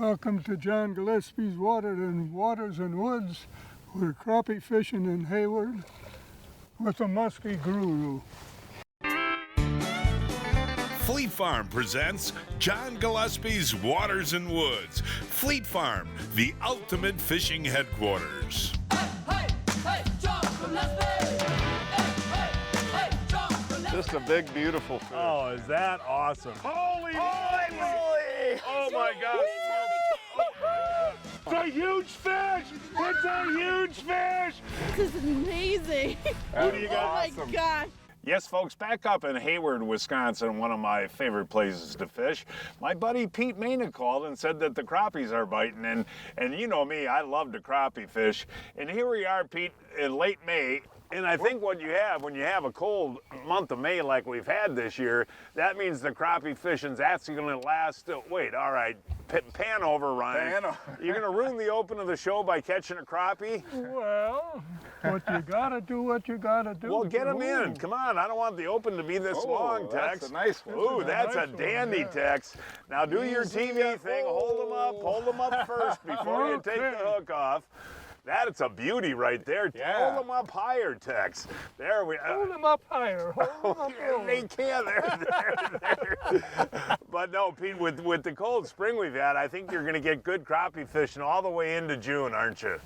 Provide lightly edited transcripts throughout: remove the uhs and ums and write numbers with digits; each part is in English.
Welcome to John Gillespie's Waters and Woods. We're crappie fishing in Hayward with a musky guru. Fleet Farm presents John Gillespie's Waters and Woods. Fleet Farm, the ultimate fishing headquarters. Hey, John Gillespie! Hey, John Gillespie! Just a big, beautiful fish. Oh, is that awesome? Holy moly! Oh my God! It's a huge fish! It's a huge fish! This is amazing. Who do you got? Oh my gosh. Yes, folks, back up in Hayward, Wisconsin, one of my favorite places to fish. My buddy Pete Maina called and said that the crappies are biting, and you know me, I love to crappie fish. And here we are, Pete, in late May. And I think what you have, when you have a cold month of May like we've had this year, that means the crappie fishing's actually going to last. Wait, all right, pan over, Ryan. You're going to ruin the open of the show by catching a crappie? Well, what you gotta do, what you gotta do. Well, get them in. Come on, I don't want the open to be this long, Tex. That's a nice one. Ooh, that's a dandy, Tex. Now do your TV thing. Hold them up first before you take the hook off. That's a beauty right there. Yeah. Hold them up higher, Tex. There we are. Hold them up higher. Hold them up lower. They can't. There. But no, Pete, with the cold spring we've had, I think you're going to get good crappie fishing all the way into June, aren't you?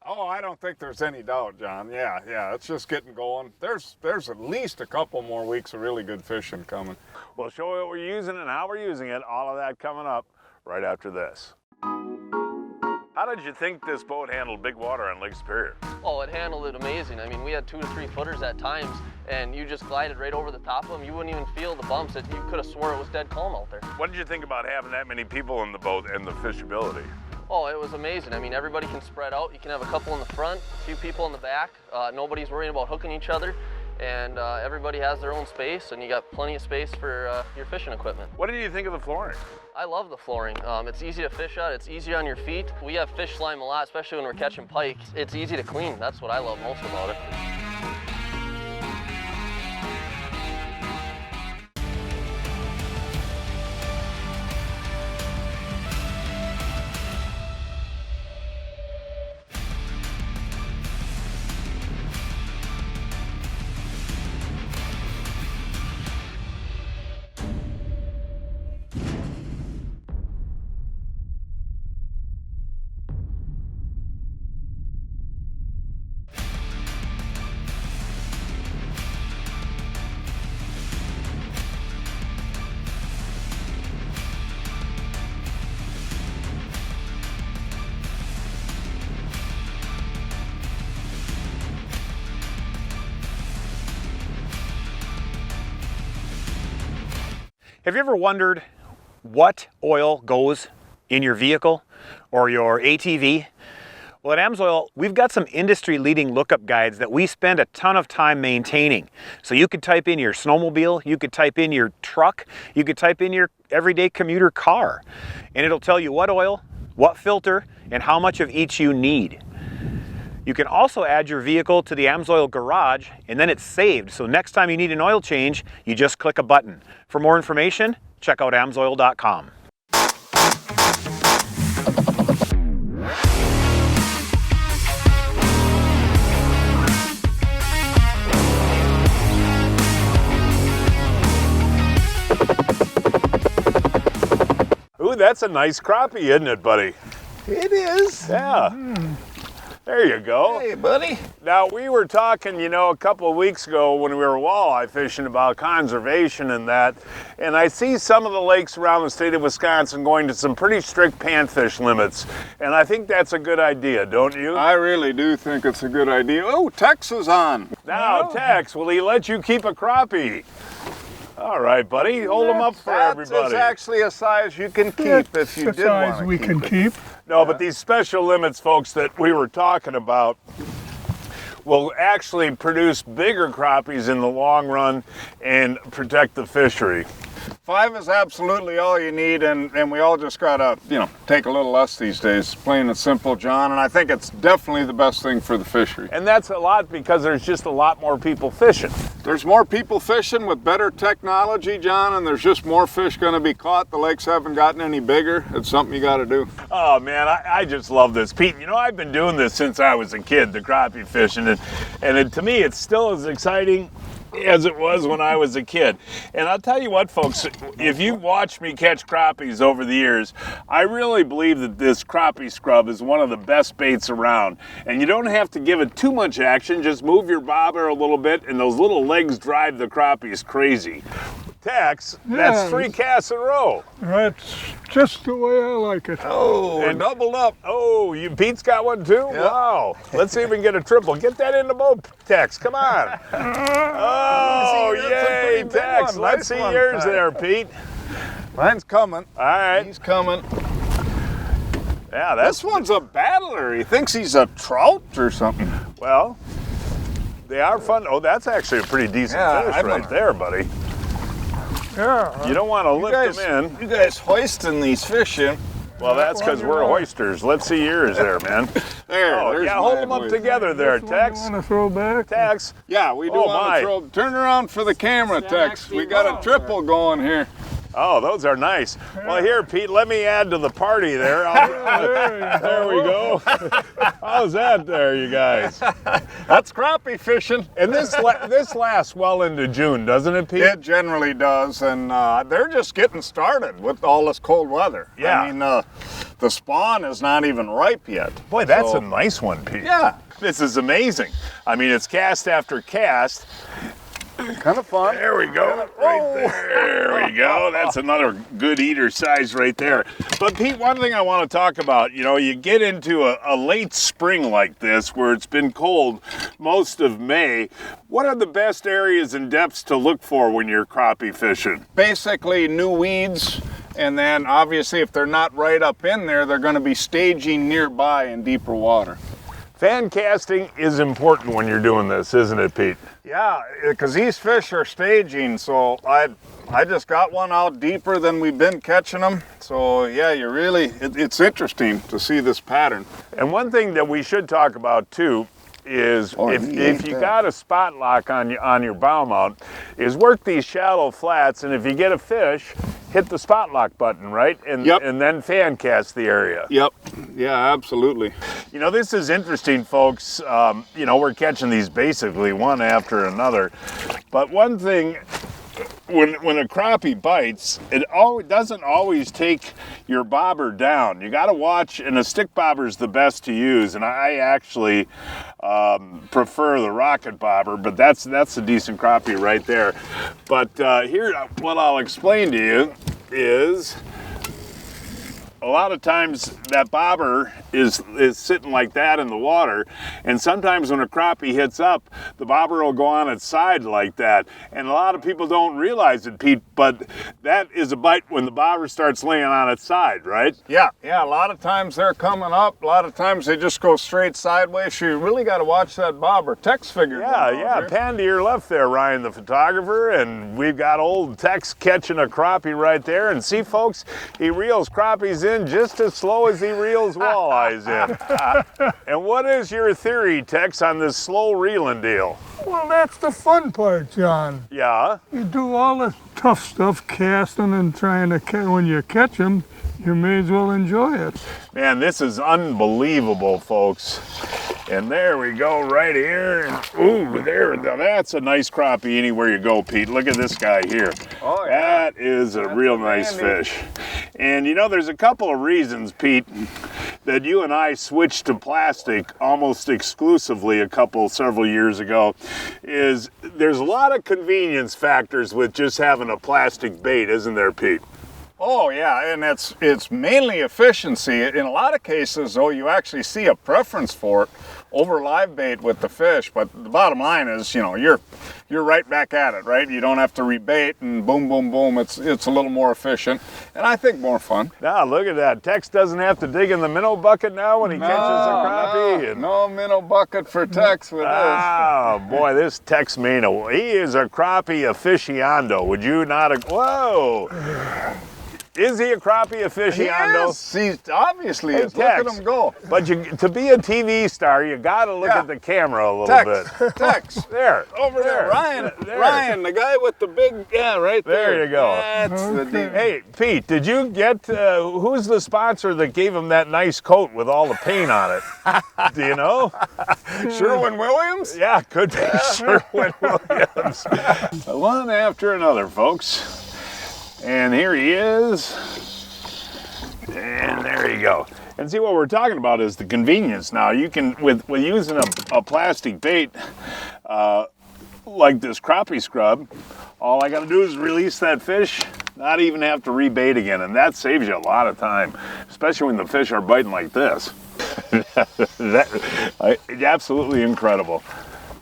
Oh, I don't think there's any doubt, John. Yeah, it's just getting going. There's at least a couple more weeks of really good fishing coming. We'll show you what we're using and how we're using it. All of that coming up right after this. How did you think this boat handled big water on Lake Superior? Oh, it handled it amazing. I mean, we had 2 to 3 footers at times, and you just glided right over the top of them. You wouldn't even feel the bumps. You could have swore it was dead calm out there. What did you think about having that many people in the boat and the fishability? Oh, it was amazing. I mean, everybody can spread out. You can have a couple in the front, a few people in the back. Nobody's worrying about hooking each other, and everybody has their own space, and you got plenty of space for your fishing equipment. What did you think of the flooring? I love the flooring. It's easy to fish at. It's easy on your feet. We have fish slime a lot, especially when we're catching pike. It's easy to clean. That's what I love most about it. Have you ever wondered what oil goes in your vehicle or your ATV? Well, at AMSOIL, we've got some industry-leading lookup guides that we spend a ton of time maintaining. So you could type in your snowmobile, you could type in your truck, you could type in your everyday commuter car, and it'll tell you what oil, what filter, and how much of each you need. You can also add your vehicle to the AMSOIL garage, and then it's saved. So next time you need an oil change, you just click a button. For more information, check out amsoil.com. Ooh, that's a nice crappie, isn't it, buddy? It is. Yeah. There you go. Hey, buddy. Now, we were talking, a couple of weeks ago when we were walleye fishing about conservation and that, and I see some of the lakes around the state of Wisconsin going to some pretty strict panfish limits, and I think that's a good idea, don't you? I really do think it's a good idea. Oh, Tex is on. Now, Tex, will he let you keep a crappie? All right, buddy, hold them up for everybody. That's actually a size you can keep if you did want to we can keep. No, but these special limits, folks, that we were talking about will actually produce bigger crappies in the long run and protect the fishery. 5 is absolutely all you need, and we all just gotta, take a little less these days. Plain and simple, John, and I think it's definitely the best thing for the fishery. And that's a lot because there's just a lot more people fishing. There's more people fishing with better technology, John, and there's just more fish gonna be caught. The lakes haven't gotten any bigger. It's something you gotta do. Oh man, I just love this. Pete, I've been doing this since I was a kid, the crappie fishing, and to me it's still as exciting as it was when I was a kid. And I'll tell you what, folks, if you've watched me catch crappies over the years, I really believe that this crappie scrub is one of the best baits around. And you don't have to give it too much action, just move your bobber a little bit and those little legs drive the crappies crazy. Tex, that's 3 casts in a row. That's just the way I like it. Oh, and doubled up. Oh, Pete's got one too? Yep. Wow. Let's see if we can get a triple. Get that in the boat, Tex. Come on. Oh, yay, Tex. Let's see yours there, Pete. Mine's coming. All right. He's coming. Yeah, This one's a battler. He thinks he's a trout or something. well, they are fun. Oh, that's actually a pretty decent fish right there, buddy. Yeah. You don't want to lift them in. You guys hoisting these fish in. Well, that's because we're oysters. Let's see yours there, man. There's hold mine, them up boys. together there, This one Tex. you want to throw back? Tex. Yeah, we do Oh, want my. to throw. Turn around for the camera, Tex. We got a triple going here. Oh, those are nice. Well, here, Pete, let me add to the party there. There we go. How's that there, you guys? That's crappie fishing. And this lasts well into June, doesn't it, Pete? It generally does, and they're just getting started with all this cold weather. Yeah. I mean, the spawn is not even ripe yet. Boy, that's a nice one, Pete. Yeah. This is amazing. I mean, it's cast after cast. Kind of fun. There we go. Right there. There we go. That's another good eater size right there. But Pete, one thing I want to talk about, you get into a late spring like this where it's been cold most of May. What are the best areas and depths to look for when you're crappie fishing? Basically, new weeds, and then obviously if they're not right up in there, they're going to be staging nearby in deeper water. Fan casting is important when you're doing this, isn't it, Pete? Yeah, because these fish are staging, so I just got one out deeper than we've been catching them. So yeah, it's interesting to see this pattern. And one thing that we should talk about too is if you got a spot lock on your bow mount, is work these shallow flats, and if you get a fish, hit the spot lock button, right? And then fan cast the area. Yep. Yeah, absolutely. This is interesting, folks. We're catching these basically one after another. But one thing, when a crappie bites, it doesn't always take your bobber down. You got to watch, and a stick bobber is the best to use. And I actually prefer the rocket bobber, but that's a decent crappie right there. But here, what I'll explain to you is, a lot of times that bobber is sitting like that in the water, and sometimes when a crappie hits up, the bobber will go on its side like that. And a lot of people don't realize it, Pete, but that is a bite when the bobber starts laying on its side, right? Yeah, a lot of times they're coming up, a lot of times they just go straight sideways, so you really got to watch that bobber. Tex figured one out here. Pan to your left there, Ryan the photographer, and we've got old Tex catching a crappie right there. And see, folks, he reels crappies in just as slow as he reels walleyes in. And what is your theory, Tex, on this slow reeling deal? Well, that's the fun part, John. Yeah? You do all the tough stuff, casting and trying to catch. When you catch them, you may as well enjoy it. Man, this is unbelievable, folks. And there we go right here. And, ooh, there, now that's a nice crappie anywhere you go, Pete. Look at this guy here. Oh, yeah. That is a real nice fish. And there's a couple of reasons, Pete, that you and I switched to plastic almost exclusively several years ago. Is there's a lot of convenience factors with just having a plastic bait, isn't there, Pete? Oh yeah, and it's mainly efficiency. In a lot of cases, though, you actually see a preference for it over live bait with the fish. But the bottom line is, you know, you're right back at it, right? You don't have to rebait and boom, boom, boom. It's a little more efficient, and I think more fun. Now look at that. Tex doesn't have to dig in the minnow bucket now when he catches a crappie. No minnow bucket for Tex with this. Oh boy, this Tex Mano, he is a crappie aficionado. Would you not? Whoa. Is he a crappie aficionado? He obviously is. Look Tex, at him go. But to be a TV star, you got to look at the camera a little bit. Tex. There. Over there. Ryan. There. Ryan, the guy with the big, right there. There you go. That's the deal. Hey, Pete, did you get, who's the sponsor that gave him that nice coat with all the paint on it? Do you know? Sherwin-Williams? Yeah, could be Sherwin-Williams. One after another, folks. And here he is. And there you go. And see, what we're talking about is the convenience now. You can, with using a plastic bait like this crappie scrub, all I got to do is release that fish, not even have to rebait again. And that saves you a lot of time, especially when the fish are biting like this. Absolutely incredible.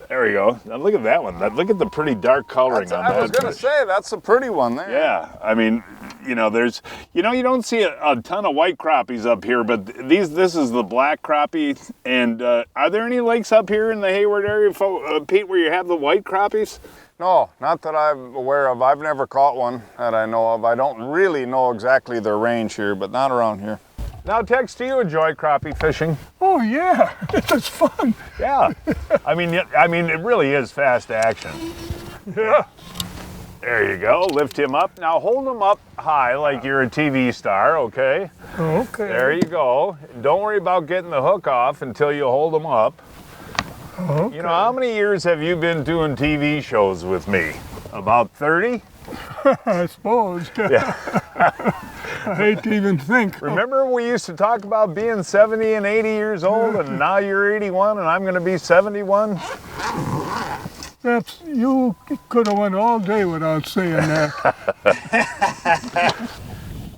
There we go. Now look at that one. Look at the pretty dark coloring on that. I was going to say, that's a pretty one there. Yeah, I mean, you know, you don't see a ton of white crappies up here, but this is the black crappie. And are there any lakes up here in the Hayward area, Pete, where you have the white crappies? No, not that I'm aware of. I've never caught one that I know of. I don't really know exactly their range here, but not around here. Now, Tex, do you enjoy crappie fishing? Oh yeah, it's fun. Yeah, I mean, it really is fast action. Yeah. There you go. Lift him up. Now hold him up high like you're a TV star, okay? Okay. There you go. Don't worry about getting the hook off until you hold him up. Okay. You know, how many years have you been doing TV shows with me? About 30? I suppose. Yeah. I hate to even think. Remember we used to talk about being 70 and 80 years old, and now you're 81 and I'm going to be 71? Perhaps you could have went all day without saying that.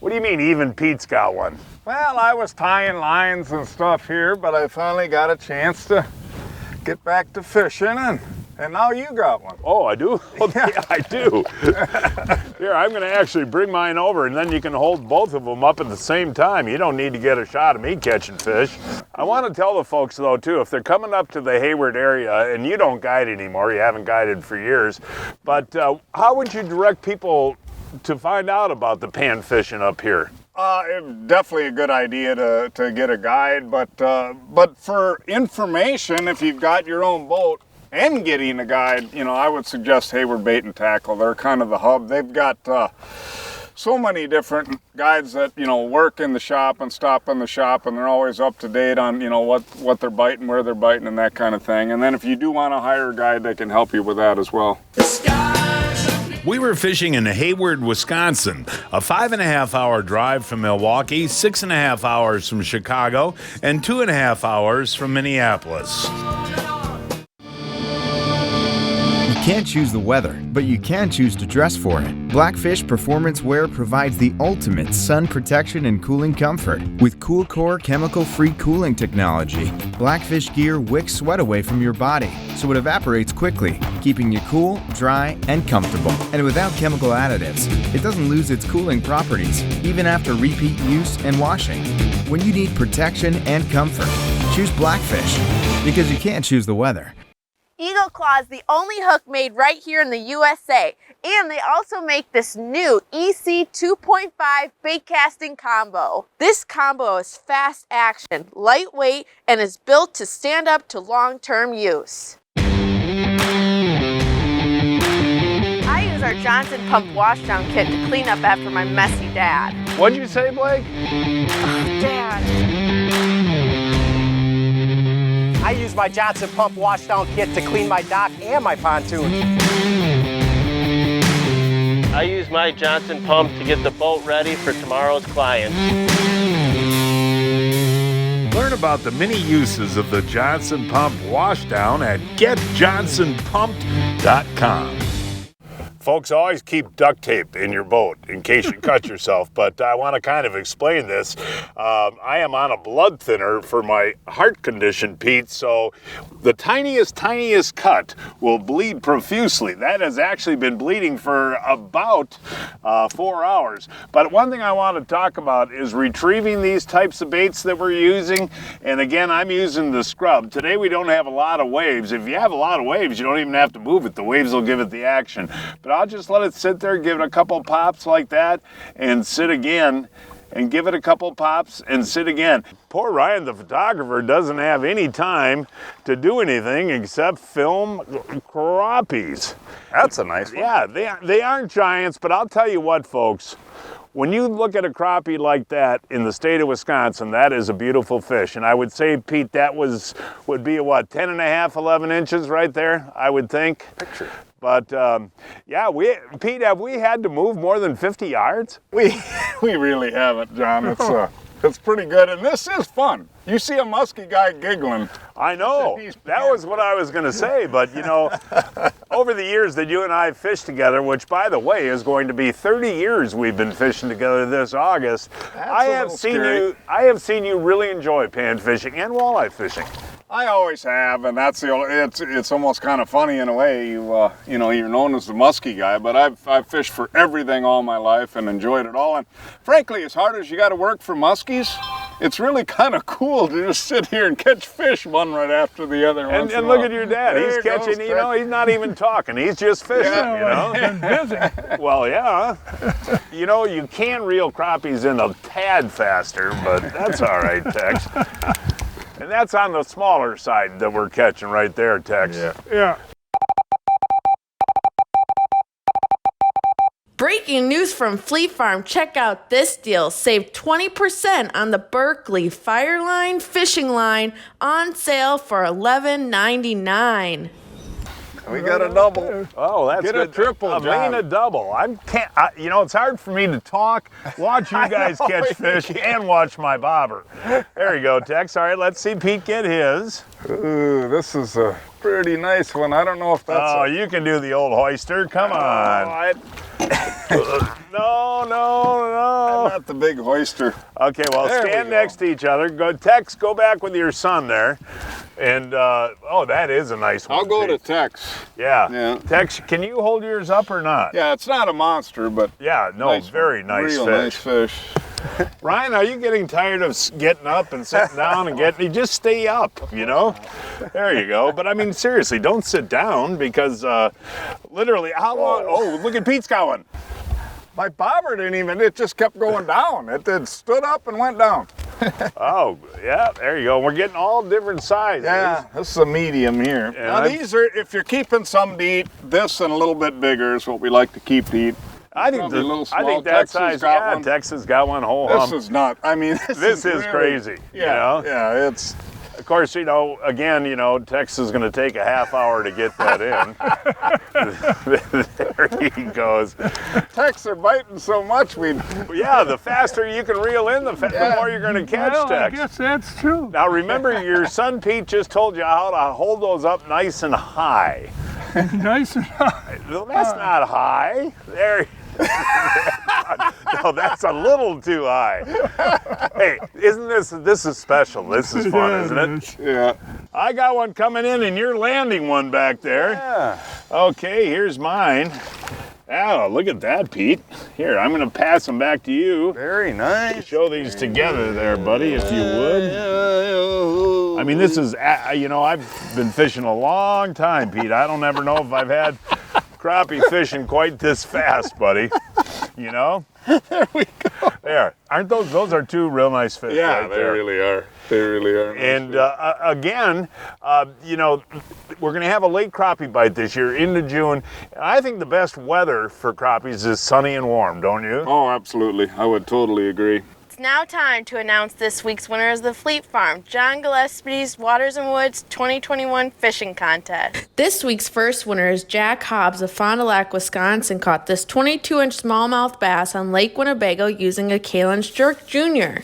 What do you mean even Pete's got one? Well, I was tying lines and stuff here, but I finally got a chance to get back to fishing, and now you got one. Oh, I do? Oh, yeah, I do. Here, I'm going to actually bring mine over, and then you can hold both of them up at the same time. You don't need to get a shot of me catching fish. I want to tell the folks, though, too, if they're coming up to the Hayward area, and you don't guide anymore, you haven't guided for years, but how would you direct people to find out about the pan fishing up here? Definitely a good idea to get a guide, but for information, if you've got your own boat and getting a guide, you know, I would suggest Hayward Bait and Tackle. They're kind of the hub. They've got so many different guides that, you know, work in the shop and stop in the shop, and they're always up to date on, you know, what they're biting, where they're biting, and that kind of thing. And then if you do want to hire a guide, they can help you with that as well. We were fishing in Hayward, Wisconsin, a 5.5-hour drive from Milwaukee, 6.5 hours from Chicago, and 2.5 hours from Minneapolis. You can't choose the weather, but you can choose to dress for it. Blackfish Performance Wear provides the ultimate sun protection and cooling comfort. With Cool Core chemical-free cooling technology, Blackfish gear wicks sweat away from your body, so it evaporates quickly, keeping you cool, dry, and comfortable. And without chemical additives, it doesn't lose its cooling properties, even after repeat use and washing. When you need protection and comfort, choose Blackfish, because you can't choose the weather. Eagle Claw is the only hook made right here in the USA, and they also make this new EC 2.5 bait casting combo. This combo is fast action, lightweight, and is built to stand up to long-term use. I use our Johnson Pump washdown kit to clean up after my messy dad. What'd you say, Blake? Dad. I use my Johnson Pump washdown kit to clean my dock and my pontoon. I use my Johnson pump to get the boat ready for tomorrow's clients. Learn about the many uses of the Johnson Pump washdown at getjohnsonpumped.com. Folks, always keep duct tape in your boat in case you cut yourself, but I want to kind of explain this. I am on a blood thinner for my heart condition, Pete, so the tiniest cut will bleed profusely. That has actually been bleeding for about 4 hours. But one thing I want to talk about is retrieving these types of baits that we're using. And again, I'm using the scrub. Today we don't have a lot of waves. If you have a lot of waves, you don't even have to move it. The waves will give it the action. But I'll just let it sit there, give it a couple pops like that, and sit again, and give it a couple pops and sit again. Poor Ryan, the photographer, doesn't have any time to do anything except film crappies. That's a nice one. Yeah, they aren't giants, but I'll tell you what, folks. When you look at a crappie like that in the state of Wisconsin, that is a beautiful fish. And I would say, Pete, that would be what, 10 and a half, 11 inches right there, I would think. Picture. But yeah, Pete, have we had to move more than 50 yards? We really haven't, John. It's pretty good, and this is fun. You see a musky guy giggling. I know. That was what I was going to say, but you know, over the years that you and I fished together, which by the way is going to be 30 years we've been fishing together this August, I have seen you really enjoy pan fishing and walleye fishing. I always have, and that's it's almost kind of funny in a way. You know, you're known as the musky guy, but I've fished for everything all my life and enjoyed it all. And frankly, as hard as you got to work for muskies, it's really kind of cool to just sit here and catch fish one right after the other. And look at your dad. He's catching, you know, he's not even talking. He's just fishing, you know. And busy. Well, yeah. You know, you can reel crappies in a tad faster, but that's all right, Tex. And that's on the smaller side that we're catching right there, Tex. Yeah. Breaking news from Fleet Farm. Check out this deal. Save 20% on the Berkeley Fireline fishing line on sale for $11.99. We got a double. Oh, that's Get good. a triple, I John. mean a double. You know, it's hard for me to talk, watch you guys catch fish, and watch my bobber. There you go, Tex. All right, let's see Pete get his. Ooh, this is a pretty nice one. I don't know if that's. Oh, you can do the old hoister. Come on. No. I'm not the big hoister. Okay, well, There we stand go. next to each other. Tex, go back with your son there. And, oh, that is a nice one. I'll go to Pete. Tex. Yeah. Tex, can you hold yours up or not? Yeah, it's not a monster, but Yeah, no, nice, very nice real fish. nice fish. Ryan, are you getting tired of getting up and sitting down and you just stay up, you know? There you go. But I mean, seriously, don't sit down because literally, how long? Oh, look at Pete's got one. My bobber didn't even, it just kept going down. It stood up and went down. Oh, yeah, there you go. We're getting all different sizes. Yeah, this is a medium here. And Now these are, if you're keeping some to eat, this and a little bit bigger is what we like to keep to eat. I think Probably a little I small. think that Texas size, got yeah, one. Texas got one whole This hump. is not, I mean, This is really, crazy, Yeah, you know? yeah, it's. Of course, you know, again, you know, Tex is going to take a half hour to get that in. There he goes. Tex are biting so much, Yeah, the faster you can reel in, the more you're going to catch, Well, I Tex. guess that's true. Now remember, your son Pete just told you how to hold those up nice and high. Nice and high. No, that's not high. There. No, that's a little too high. Hey, isn't this is special? This is fun, isn't it? Yeah. I got one coming in and you're landing one back there. Yeah. Okay, here's mine. Oh, look at that, Pete. Here, I'm gonna pass them back to you. Very nice. Show these together there, buddy, if you would. I mean, this is, you know, I've been fishing a long time, Pete. I don't ever know if I've had crappie fishing quite this fast, buddy. You know? There we go. There. Aren't those are two real nice fish Yeah, right they there. really are. They really are. And again, you know, we're going to have a late crappie bite this year into June. I think the best weather for crappies is sunny and warm, don't you? Oh, absolutely. I would totally agree. It's now time to announce this week's winner of the Fleet Farm, John Gillespie's Waters and Woods 2021 Fishing Contest. This week's first winner is Jack Hobbs of Fond du Lac, Wisconsin, caught this 22-inch smallmouth bass on Lake Winnebago using a Kalen's Jerk Jr.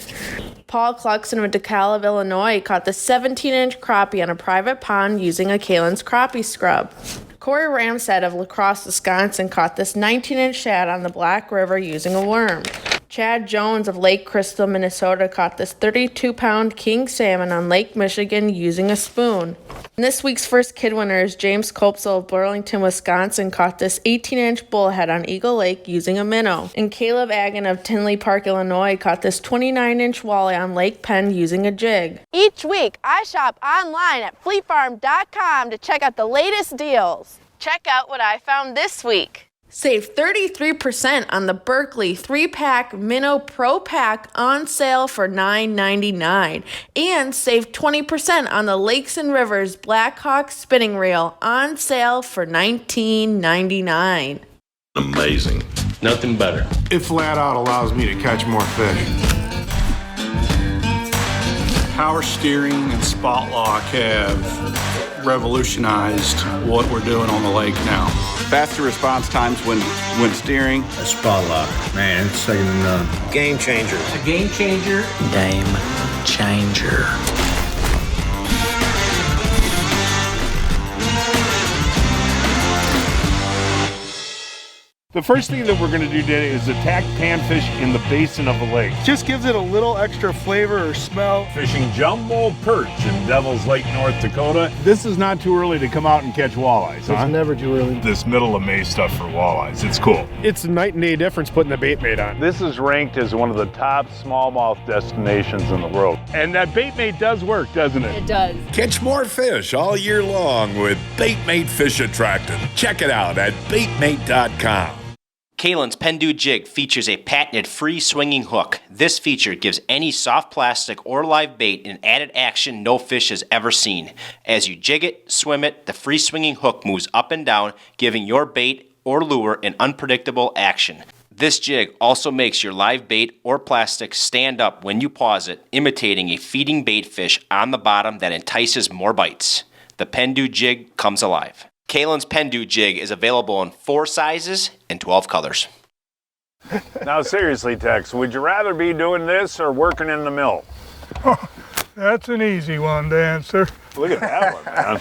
Paul Cluxon of DeKalb, Illinois, caught the 17-inch crappie on a private pond using a Kalen's crappie scrub. Corey Ramsett of La Crosse, Wisconsin caught this 19-inch shad on the Black River using a worm. Chad Jones of Lake Crystal, Minnesota caught this 32-pound king salmon on Lake Michigan using a spoon. And this week's first kid winner is James Kopsel of Burlington, Wisconsin caught this 18-inch bullhead on Eagle Lake using a minnow. And Caleb Agin of Tinley Park, Illinois caught this 29-inch walleye on Lake Penn using a jig. Each week, I shop online at fleetfarm.com to check out the latest deals. Check out what I found this week. Save 33% on the Berkeley 3-pack Minnow Pro Pack on sale for $9.99. And save 20% on the Lakes and Rivers Blackhawk Spinning Reel on sale for $19.99. Amazing. Nothing better. It flat out allows me to catch more fish. Power steering and spot lock have revolutionized what we're doing on the lake now. Faster response times when steering. A spot lock, man, it's second to none. Game changer. It's a game changer. Game changer. The first thing that we're going to do today is attack panfish in the basin of a lake. Just gives it a little extra flavor or smell. Fishing jumbo perch in Devil's Lake, North Dakota. This is not too early to come out and catch walleyes, huh? It's never too early. This middle of May stuff for walleyes. It's cool. It's a night and day difference putting the bait mate on. This is ranked as one of the top smallmouth destinations in the world. And that bait mate does work, doesn't it? It does. Catch more fish all year long with Baitmate Fish Attractant. Check it out at baitmate.com. Kalen's Pendu Jig features a patented free swinging hook. This feature gives any soft plastic or live bait an added action no fish has ever seen. As you jig it, swim it, the free swinging hook moves up and down, giving your bait or lure an unpredictable action. This jig also makes your live bait or plastic stand up when you pause it, imitating a feeding bait fish on the bottom that entices more bites. The Pendu Jig comes alive. Kalen's Pendu Jig is available in 4 sizes and 12 colors. Now seriously, Tex, would you rather be doing this or working in the mill? Oh, that's an easy one to answer. Look at that one, man.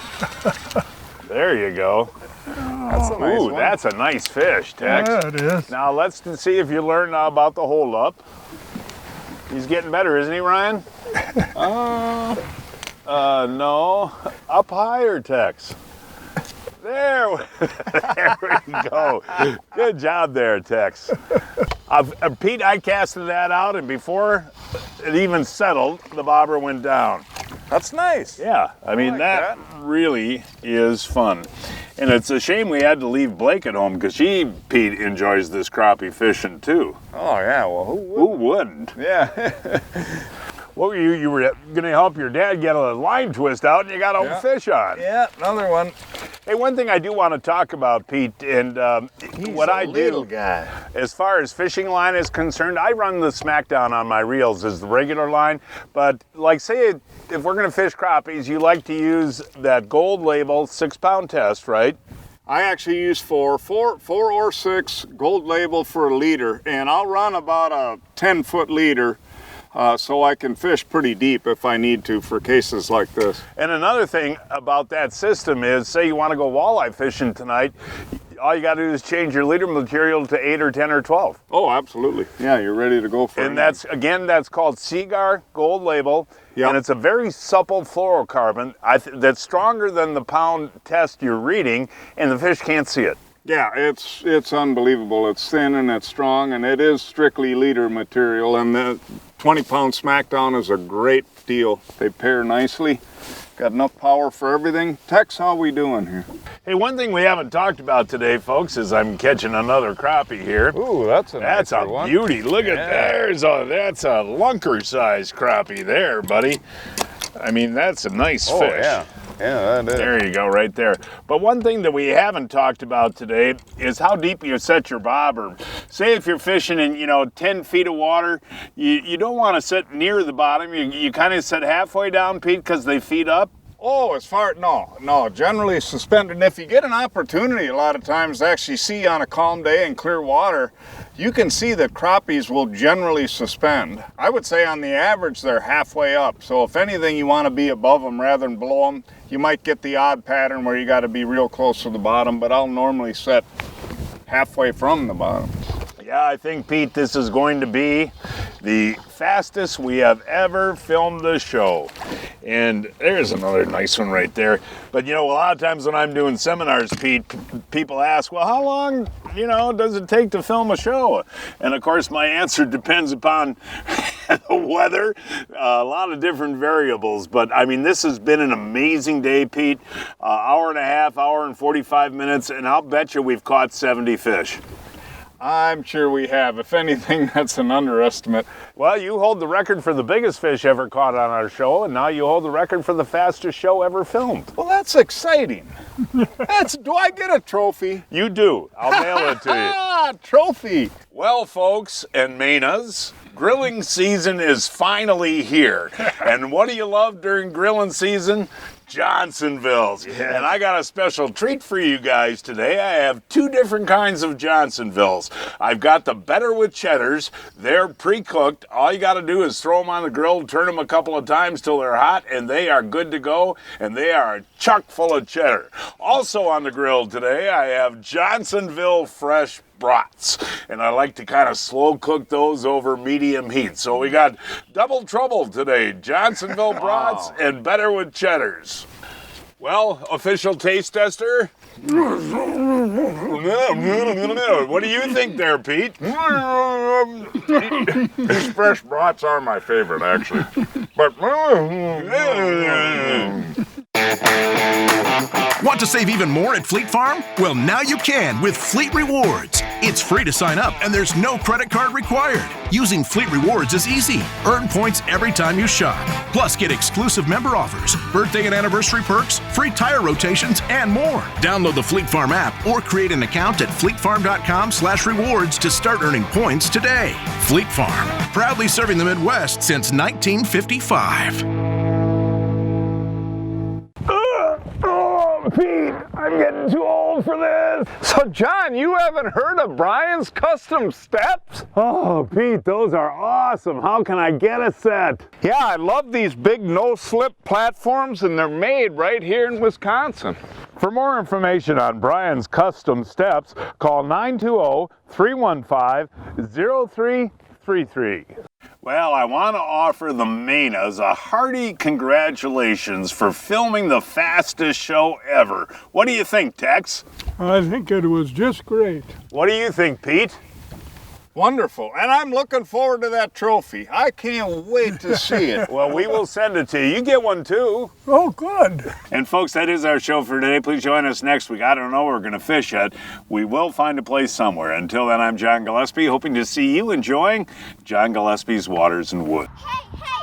There you go. That's a nice one. That's a nice fish, Tex. Yeah, it is. Now let's see if you learn now about the hold up. He's getting better, isn't he, Ryan? No. Up higher, Tex. There we go. Good job there, Tex. Pete, I casted that out, and before it even settled, the bobber went down. That's nice. Yeah, I mean, that really is fun. And it's a shame we had to leave Blake at home because Pete, enjoys this crappie fishing too. Oh, yeah, well, who wouldn't? Yeah. Well, you were going to help your dad get a line twist out, and you got a fish on. Yeah, another one. Hey, one thing I do want to talk about, Pete, and what I do, guy. As far as fishing line is concerned, I run the Smackdown on my reels as the regular line. But like, say, if we're going to fish crappies, you like to use that gold label 6-pound test, right? I actually use four or 6 gold label for a leader, and I'll run about a 10-foot leader. So I can fish pretty deep if I need to for cases like this. And another thing about that system is, say you want to go walleye fishing tonight, all you got to do is change your leader material to 8 or 10 or 12. Oh, absolutely. Yeah, you're ready to go for it. And that's called Seagar Gold Label. Yep. And it's a very supple fluorocarbon that's stronger than the pound test you're reading, and the fish can't see it. Yeah, it's unbelievable. It's thin and it's strong, and it is strictly leader material, and the 20-pound Smackdown is a great deal. They pair nicely. Got enough power for everything. Tex, how we doing here? Hey, one thing we haven't talked about today, folks, is I'm catching another crappie here. Ooh, that's a That's a one. beauty. Look at that's a lunker-sized crappie there, buddy. I mean, that's a nice fish. Yeah. Yeah, that is. There you go, right there. But one thing that we haven't talked about today is how deep you set your bobber. Say if you're fishing in, 10 feet of water, you don't want to sit near the bottom. You kind of sit halfway down, Pete, because they feed up. Oh, no, generally suspended. And if you get an opportunity a lot of times to actually see on a calm day in clear water, you can see that crappies will generally suspend. I would say on the average they're halfway up. So if anything, you want to be above them rather than below them. You might get the odd pattern where you got to be real close to the bottom, but I'll normally set halfway from the bottom. Yeah, I think, Pete, this is going to be the fastest we have ever filmed the show. And there's another nice one right there. But, you know, a lot of times when I'm doing seminars, Pete, people ask, well, how long, you know, does it take to film a show? And, of course, my answer depends upon the weather, a lot of different variables. But, I mean, this has been an amazing day, Pete. Hour and a half, hour and 45 minutes, and I'll bet you we've caught 70 fish. I'm sure we have. If anything, that's an underestimate. Well, you hold the record for the biggest fish ever caught on our show, and now you hold the record for the fastest show ever filmed. Well, that's exciting. Do I get a trophy? You do. I'll mail it to you. Trophy. Well, folks and Manas, grilling season is finally here. And what do you love during grilling season? Johnsonvilles. Yeah. And I got a special treat for you guys today. I have two different kinds of Johnsonvilles. I've got the Better with Cheddars. They're pre-cooked. All you got to do is throw them on the grill, turn them a couple of times till they're hot, and they are good to go, and they are chock full of cheddar. Also on the grill today, I have Johnsonville Fresh brats, and I like to kind of slow cook those over medium heat. So we got double trouble today, Johnsonville brats and Better with Cheddars. Well, official taste tester, what do you think there, Pete? These fresh brats are my favorite, actually. But want to save even more at Fleet Farm? Well, now you can with Fleet Rewards. It's free to sign up and there's no credit card required. Using Fleet Rewards is easy. Earn points every time you shop. Plus, get exclusive member offers, birthday and anniversary perks, free tire rotations, and more. Download the Fleet Farm app or create an account at fleetfarm.com/rewards to start earning points today. Fleet Farm, proudly serving the Midwest since 1955. Pete, I'm getting too old for this. So, John, you haven't heard of Brian's Custom Steps? Oh, Pete, those are awesome. How can I get a set? Yeah, I love these big no-slip platforms, and they're made right here in Wisconsin. For more information on Brian's Custom Steps, call 920-315-0333. Well, I want to offer the Manas a hearty congratulations for filming the fastest show ever. What do you think, Tex? I think it was just great. What do you think, Pete? Wonderful, and I'm looking forward to that trophy. I can't wait to see it. Well, we will send it to you. You get one too. Oh, good. And folks, that is our show for today. Please join us next week. I don't know where we're going to fish yet. We will find a place somewhere. Until then, I'm John Gillespie, hoping to see you enjoying John Gillespie's Waters and Woods. Hey, hey!